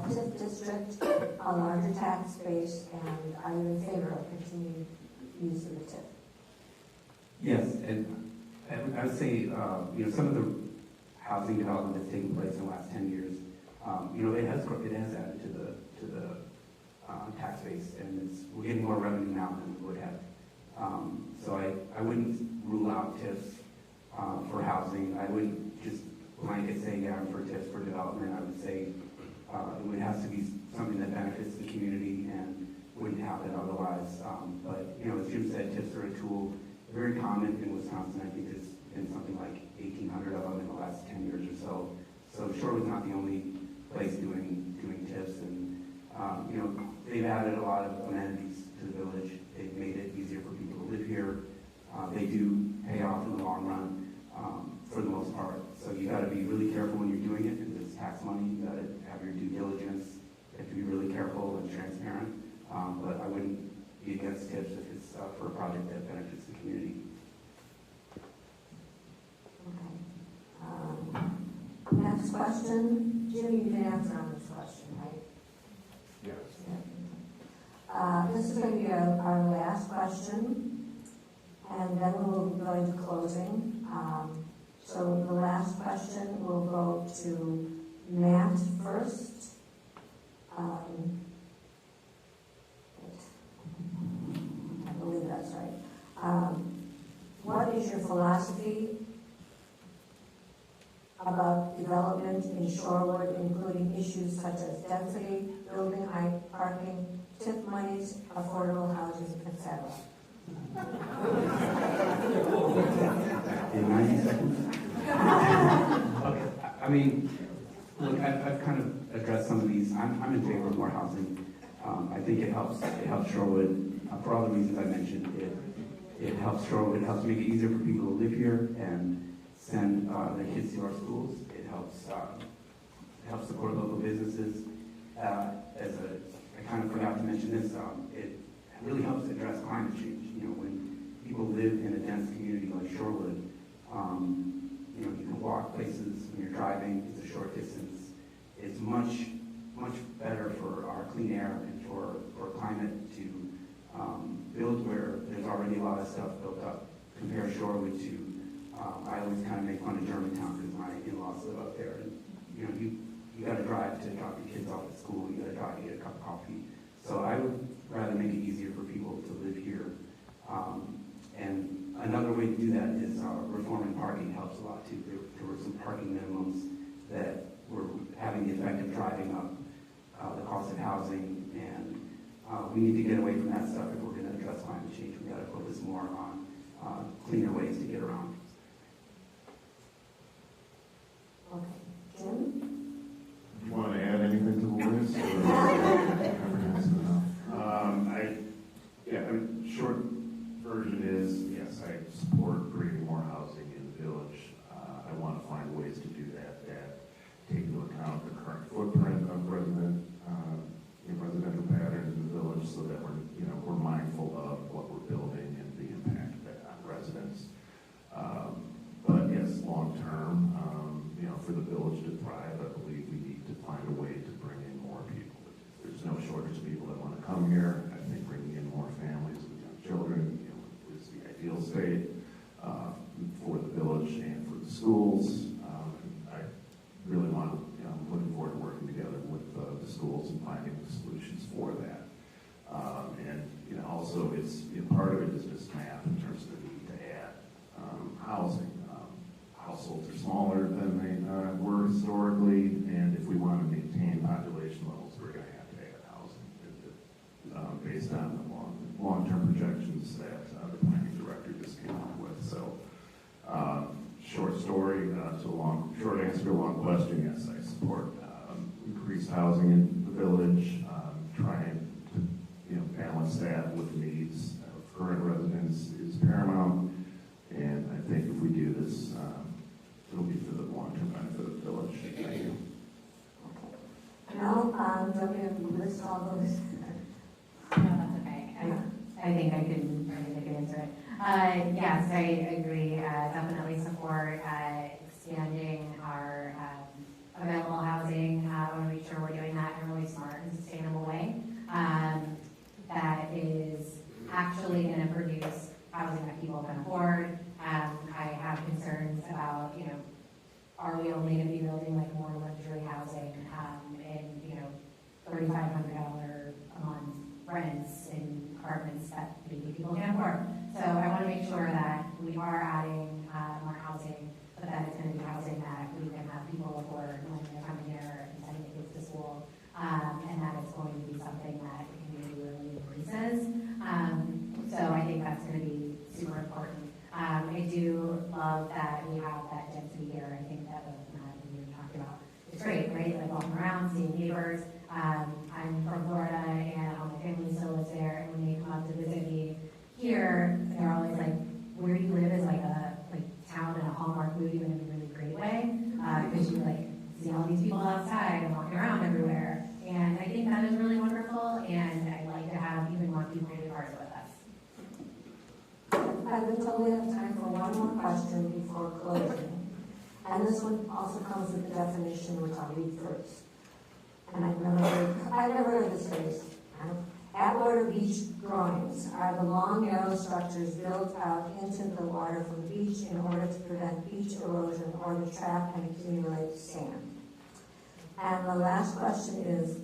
TIF district, a larger tax base, and are you in favor of continued use of the TIF? Yes, and I would say, some of the housing development that's taken place in the last 10 years, it has added to the tax base, and we're getting more revenue now than we would have. So I wouldn't rule out TIFs for housing. I wouldn't just blanket say, yeah, I'm for TIFs for development. I would say it would have to be something that benefits the community and wouldn't happen otherwise. But, as Jim said, TIFs are a tool, very common in Wisconsin. I think there's been something like 1,800 of them in the last 10 years or so. So Shorewood's not the only place doing TIFs, and they've added a lot of amenities to the village. They've made it easier for people to live here. They do pay off in the long run for the most part. So you got to be really careful when you're doing it because it's tax money. You got to have your due diligence. You have to be really careful and transparent. But I wouldn't be against TIFs if it's for a project that benefits the community. Okay. Next question. Jim, you didn't answer on this question, right? Yes. This is going to be our last question, and then we'll go into closing. So the last question will go to Matt first. I believe that's right. What is your philosophy about development in Shorewood, including issues such as density, building height, parking, TIF monies, affordable housing, etc.? In 90 seconds? Okay. Look, I've kind of addressed some of these. I'm in favor of more housing. I think it helps Shorewood for all the reasons I mentioned. It helps Shorewood. It helps make it easier for people to live here and send their kids to our schools. It helps support local businesses. I kind of forgot to mention this. It really helps address climate change. When people live in a dense community like Shorewood, you can walk places when you're driving. It's a short distance. It's much better for our clean air and for climate to build where there's already a lot of stuff built up. Compare Shorewood to I always kind of make fun of Germantown because my in-laws live up there. And, you got to drive to drop your kids off at school. You got to drive to get a cup of coffee. So I would rather make it easier for people to live here. And another way to do that is reforming parking helps a lot too. There were some parking minimums that were having the effect of driving up the cost of housing. And we need to get away from that stuff if we're going to address climate change. We got to focus more on cleaner ways to get around. Okay. Jim? Do you want to add anything to the list? Short version is, yes, I support creating more housing in the village. I want to find ways to do that take into account the current footprint of residential patterns in the village so that we're mindful of what we're building and the impact on residents. But yes, long term, for the village to thrive, I believe we need to find a way to bring in more people. There's no shortage of people that want to come here. I think bringing in more families with young children, is the ideal state for the village and for the schools. I really want to, I'm looking forward to working together with the schools and finding solutions for that. And also, it's part of it is just math in terms of the need to add housing. Households are smaller than they were historically, and if we want to maintain population levels, we're going to have to add housing based on the long-term projections that the planning director just came up with. So, short answer to a long question, yes, I support increased housing in the village, trying to balance that with the needs of current residents is paramount, and I think if we do this, it'll be for the long-term benefit of the village. Thank you. No, do we list all those? No, that's okay. I think I could answer it. Yes, I agree. Definitely support expanding our available housing. I want to make sure we're doing that in a really can afford. I have concerns about, are we only going to be building like more luxury housing and, $3,500 a month rents in apartments that maybe people can't afford. So I want to make sure that we are adding more housing, but that it's going to be housing that we can have people afford when they're coming here and sending their kids to school, and that it's going to be something that the community really embraces. So I think that's going to be super important. I do love that we have that density here. I think that what Matt and you talked about, it's great, right? Like walking around, seeing neighbors. I'm from Florida and all my family still lives there, and when they come up to visit me here, they're always like, where you live is like a town in a Hallmark movie in a really great way, because you like see all these people outside and walking around everywhere, and I think that is really wonderful, and I'd like to have even more people be part of it with us. I've been told we have time for one more question before closing. And this one also comes with the definition, which I'll read first. And I've never heard this phrase. Atwater beach groins are the long, narrow structures built out into the water from the beach in order to prevent beach erosion or to trap and accumulate sand. And the last question is,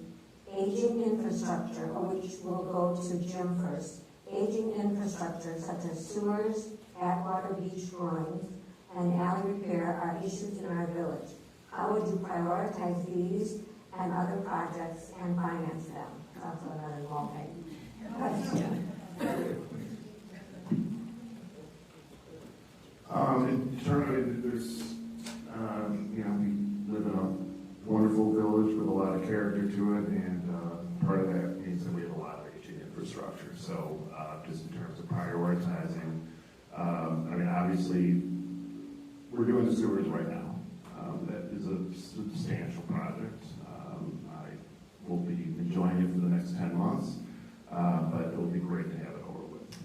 aging infrastructure, which will go to Jim first. Aging infrastructure such as sewers, Atwater beach groins, and alley repair are issues in our village. How would you prioritize these and other projects and finance them? That's another long question. In terms of, there's, we live in a wonderful village with a lot of character to it, and part of that means that we have a lot of aging infrastructure. So just in terms of prioritizing, obviously, we're doing the sewers right now. That is a substantial project. I will be enjoying it for the next 10 months, but it will be great to have it over with.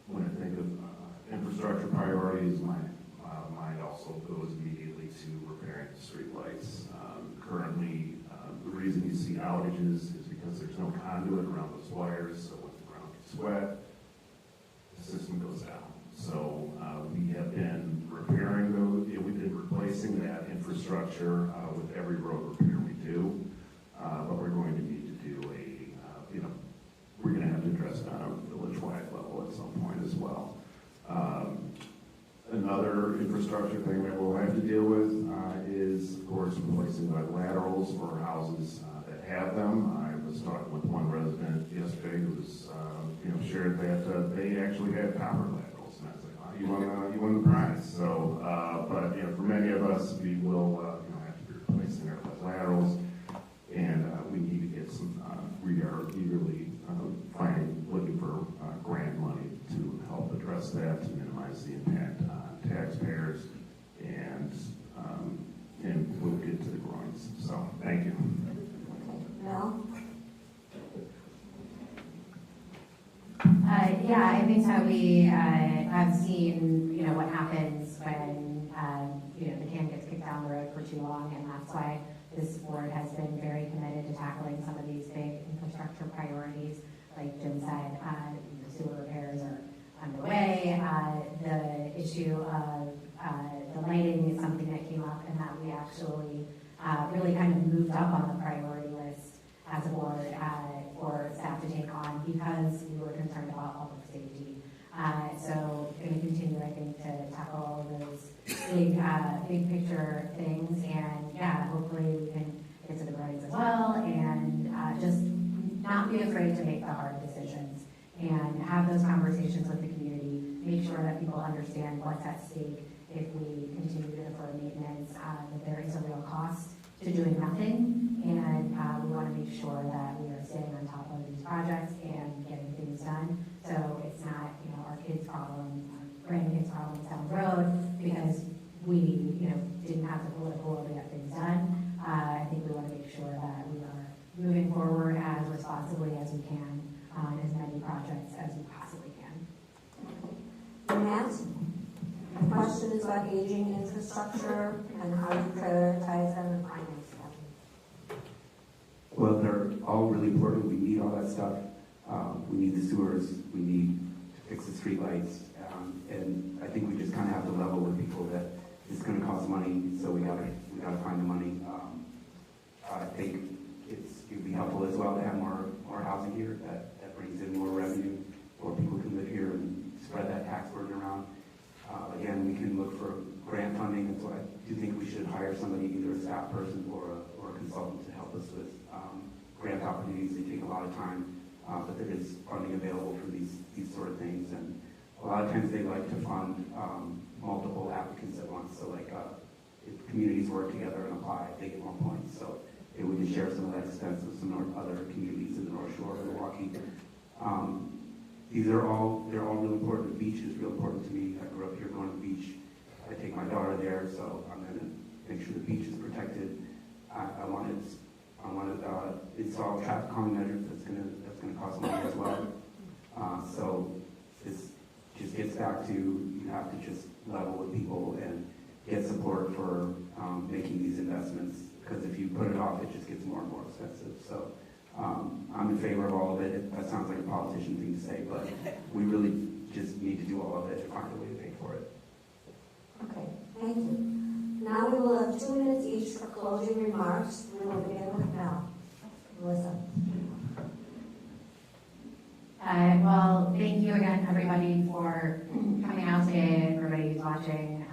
When I think of infrastructure priorities, my mind also goes immediately to repairing the street lights. Currently, the reason you see outages is because there's no conduit around those wires, so when the ground gets wet, the system goes down. So we have been repairing those, we've been replacing that infrastructure with every road repair we do, but we're going to need to do we're going to have to address that on a village-wide level at some point as well. Another infrastructure thing that we'll have to deal with is, of course, replacing the laterals for houses that have them. I was talking with one resident yesterday who was, shared that they actually had copper laterals, and I was like, oh, you won the prize. So, but for many of us, we will have to be replacing our laterals, and we need to get some. We are eagerly looking for grant money to help address that, to minimize the impact on taxpayers, and we'll get to the groins. So, thank you. Mel? I think that we have seen, what happens when, the can gets kicked down the road for too long, and that's why this board has been very committed to tackling some of these big infrastructure priorities. Like Jim said, sewer repairs are underway. The issue of the lighting is something that came up, and that we actually really kind of moved up on the priority list as a board for staff to take on, because we were concerned about public safety. So going to continue, I think, to tackle all of those big picture things, and hopefully we can get to the groins as well, and just not be afraid to make the hard decisions and have those conversations with the community, make sure that people understand what's at stake if we continue to defer maintenance, that there is a real cost to doing nothing, and we want to make sure that we are staying on top of these projects and getting things done, so it's not, our kids' problem, our grandkids' problems down the road, because we, didn't have the political will to get things done. I think we want to make sure that we are moving forward as responsibly as we can on as many projects as we possibly can. Matt? The question is about aging infrastructure and how you prioritize them and finance them. Well, they're all really important. We need all that stuff. We need the sewers. We need to fix the streetlights, and I think we just kind of have to level with people that it's going to cost money, so we gotta find the money. I think it'd be helpful as well to have more housing here that brings in more revenue, or people can live here and spread that tax burden around. Again, we can look for grant funding, and so I do think we should hire somebody, either a staff person or a consultant, to help us with grant opportunities. They take a lot of time, but there is funding available for these sort of things, and a lot of times they like to fund multiple applicants at once. So like if communities work together and apply, they get more points. So it would just share some of that expense with some other communities in the North Shore of Milwaukee. They're all really important. The beach is real important to me. I grew up here going to the beach. I take my daughter there, so I'm going to make sure the beach is protected. I want to install traffic calming measures. That's going to cost money as well. So this just gets back to, you have to just level with people and get support for making these investments, because if you put it off, it just gets more and more expensive. So I'm in favor of all of it. That sounds like a politician thing to say, but we really just need to do all of it and find a way to pay for it. Okay, thank you. Now we will have 2 minutes each for closing remarks. We will begin with Mel. Melissa. Well, thank you again, everybody, for coming out today, everybody who's watching,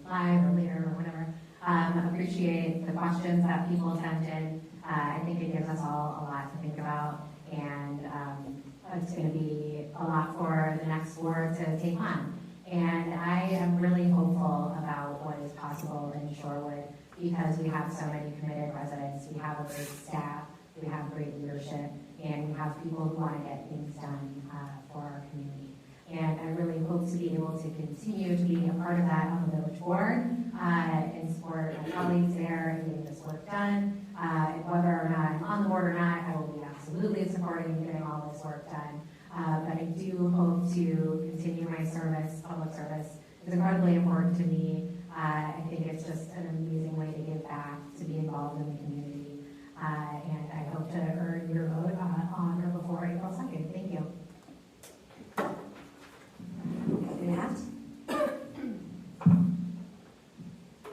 live or later or whatever. Appreciate the questions that people sent in. I think it gives us all a lot to think about, and it's going to be a lot for the next board to take on. And I am really hopeful about what is possible in Shorewood, because we have so many committed residents, we have a great staff, we have great leadership, and we have people who want to get things done for our community. And I really hope to be able to continue to be a part of that on the village board and support my colleagues there in getting this work done. Whether or not I'm on the board or not, I will be absolutely supporting getting all this work done. But I do hope to continue my service. Public service is incredibly important to me. I think it's just an amazing way to give back, to be involved in the community. And I hope to earn your vote on or before April 2nd. Thank you. Matt?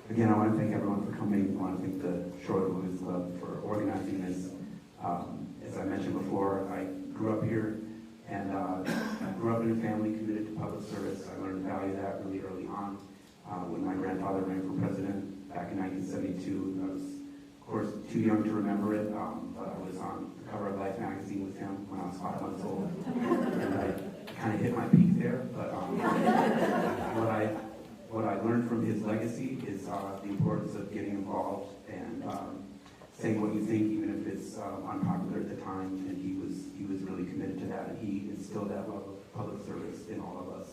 Again, I want to thank everyone for coming. I want to thank the Shorewood Women's Club for organizing this. As I mentioned before, I grew up here, and I grew up in a family committed to public service. I learned to value that really early on. When my grandfather ran for president back in 1972, I was, of course, too young to remember it, but I was on the cover of Life magazine with him when I was 5 months old, and I kind of hit my peak there. But what I learned from his legacy is the importance of getting involved and saying what you think, even if it's unpopular at the time. And he was really committed to that, and he instilled that love of public service in all of us.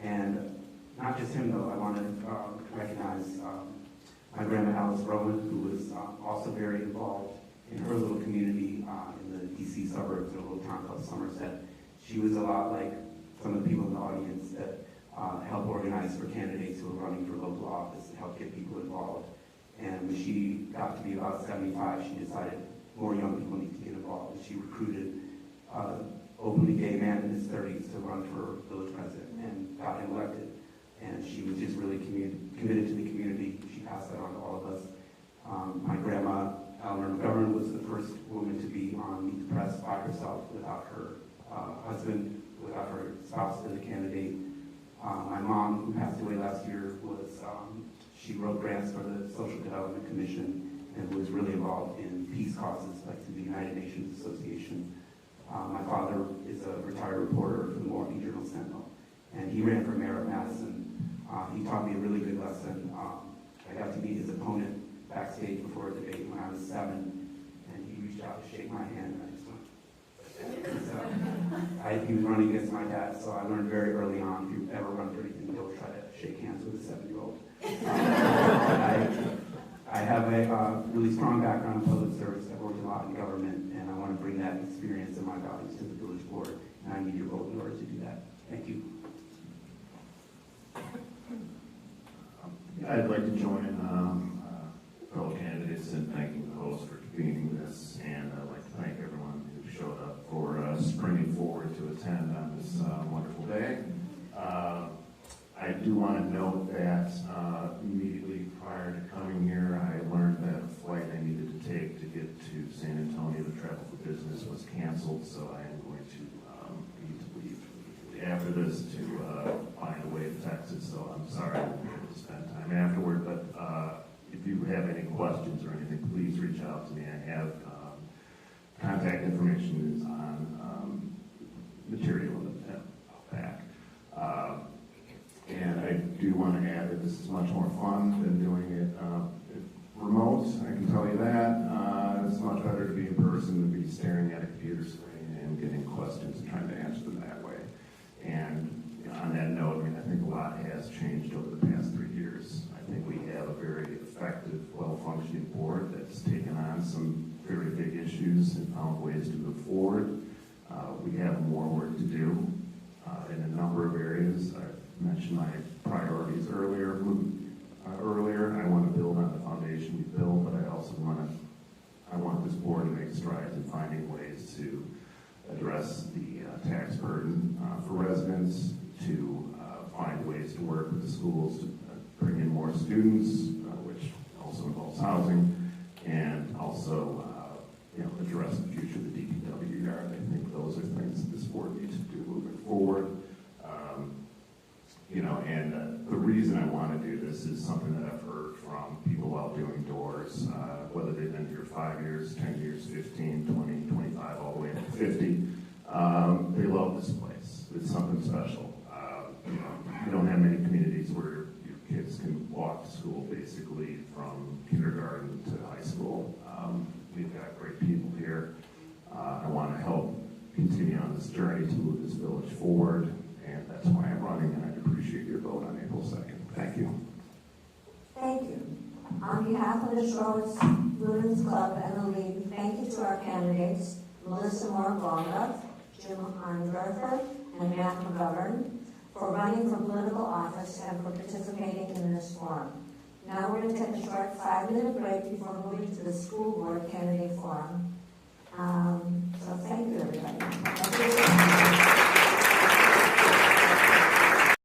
And not just him, though. I want to recognize my grandma Alice Rowan, who was also very involved in her little community in the DC suburbs, in a little town called Somerset. She was a lot like some of the people in the audience that help organize for candidates who are running for local office and help get people involved. And when she got to be about 75, she decided more young people need to get involved. And she recruited an openly gay man in his 30s to run for village president and got him elected. And she was just really committed to the community. She passed that on to all of us. My grandma, Eleanor McGovern, was the first woman to be on Meet the Press by herself without her husband, without her spouse as a candidate. My mom, who passed away last year, she wrote grants for the Social Development Commission and was really involved in peace causes like through the United Nations Association. My father is a retired reporter for the Milwaukee Journal-Sentinel, and he ran for mayor of Madison. He taught me a really good lesson. I got to meet his opponent backstage before a debate when I was 7, and he reached out to shake my hand, and I just went. So, he was running against my dad, so I learned very early on, if you ever run for anything, don't try to shake hands with a 7-year-old. I have a really strong background in public service. I've worked a lot in government, and I want to bring that experience and my values to the village board, and I need your vote in order to do that. Thank you. I'd like to join fellow candidates in thanking the host for convening this, and I'd like to thank everyone who showed up for us bringing forward to a attend on this wonderful day. I do want to note that immediately prior to coming here, I learned that a flight I needed to take to get to San Antonio to travel for business was canceled, so I am going to need to leave after this to find a way to Texas, so I'm sorry I won't be able to spend time afterward, but if you have any questions or anything, please reach out to me. I have contact information is on material in the back. And I do want to add that this is much more fun than doing it remote. I can tell you that. It's much better to be in person than be staring at a computer screen and getting questions and trying to answer them that way. And on that note, I think a lot has changed over the past 3 years. I think we have a very effective, well-functioning board that's taken on some very big issues and found ways to move forward. We have more work to do in a number of areas. I mentioned my priorities earlier. I want to build on the foundation we built, but I also want this board to make strides in finding ways to address the tax burden for residents, to find ways to work with the schools to bring in more students, which also involves housing, and also address the future of the DPW yard. I think those are things that this board needs to do moving forward. And the reason I want to do this is something that I've heard from people while doing doors, whether they've been here 5 years, 10 years, 15, 20, 25, all the way to 50. They love this place. It's something special. You don't have many communities where your kids can walk to school basically from kindergarten to high school. We've got great people here. I want to help continue on this journey to move this village forward, and that's why I'm running, and I'd appreciate your vote on April 2nd. Thank you. Thank you. On behalf of the Charlotte Women's Club and the League, thank you to our candidates, Melissa Morgonda, Jim Ungerfer, and Matt McGovern, for running for political office and for participating in this forum. Now we're going to take a short 5-minute break before moving to the school board candidate forum.